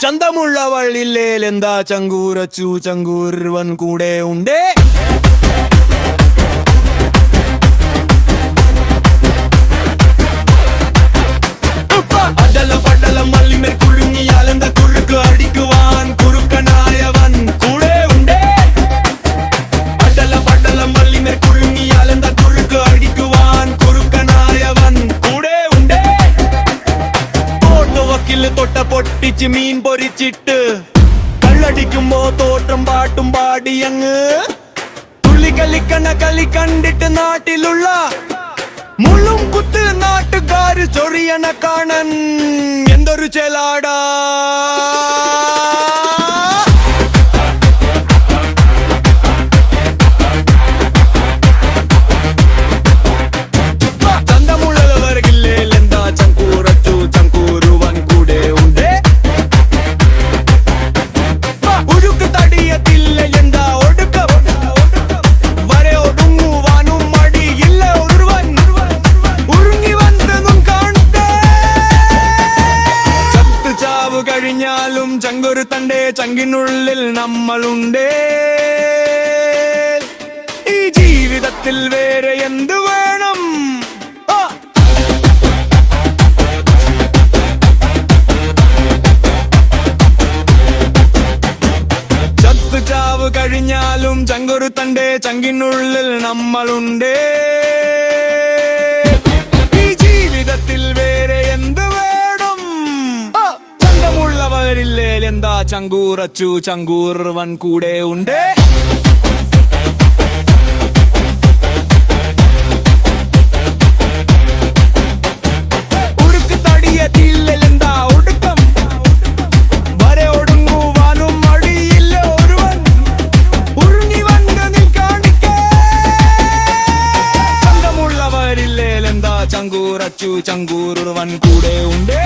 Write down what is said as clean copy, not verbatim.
ചന്തമുള്ളവൾ ഇല്ലേലെന്താ ചങ്കൂറച്ചു ചങ്കൂർവൻ കൂടെ ഉണ്ടേ. അടല പടല മല്ലിമേൽ കുഴുങ്ങിയാലെന്താ കുഴുക്ക് അടിക്കുവാൻ കുറുക്കനായവൻ കൂടെ ഉണ്ടേ. അടല പടല മല്ലിമേൽ കുഴുങ്ങിയാലെന്താ കുഴുക്ക് അടിക്കുവാൻ കുറുക്കനായവൻ കൂടെ ഉണ്ടേ. തോട്ടുവക്കില് തൊട്ട പൊട്ടിച്ച് മീൻ പൊരിച്ചിട്ട് കള്ളടിക്കുമ്പോ തോട്ടം പാട്ടും പാടിയങ്ങ് തുള്ളി കളിക്കണ കളി കണ്ടിട്ട് നാട്ടിലുള്ള മുള്ളും കുത്ത് നാട്ടുകാര് ചൊറിയണ കാണൻ എന്തൊരു ചെലാടാ. ചന്തമുള്ളവർക്കില്ലേലെന്താ ചങ്കൂറച്ചു ചങ്കൂറുവൻ കൂടെ ഉണ്ട്. ഉരുക്ക് തടിയത്തില്ല എന്താ ഒടുക്കം വരെ ഒടുങ്ങുവാനും മടിയില്ല ഒരുവൻ ഉരുങ്ങി വന്നതും കാണട്ടെ. ചത്ത് ചാവ് കഴിഞ്ഞാലും ചങ്കൊരു തന്റെ ചങ്കിനുള്ളിൽ നമ്മളുണ്ടേ. ഈ ജീവിതത്തിൽ വേറെ എന്ത് വേണം. ചത്ത് ചാവ് കഴിഞ്ഞാലും ചങ്കൊരു തന്റെ ചങ്കിനുള്ളിൽ നമ്മളുണ്ടേ. ഈ ജീവിതത്തിൽ വേറെ എന്ത് വേണം. ചന്തമുള്ളവരില്ലേലെന്താ ചങ്കൂറച്ചു ചങ്കൂർവൻ കൂടെ ഉണ്ട്. ഉരുക്ക് തടിയത്തില്ലെന്താ ഒടുക്കം വരെ ഒടുങ്ങുവാനും മടിയില്ല ഒരുവൻ ഉരുങ്ങി വന്ന് നീ കാണിക്കേ. ചന്തമുള്ളവരില്ലേലെന്താ ചങ്കൂറച്ചു ചങ്കൂറുവൻ കൂടെ ഉണ്ട്.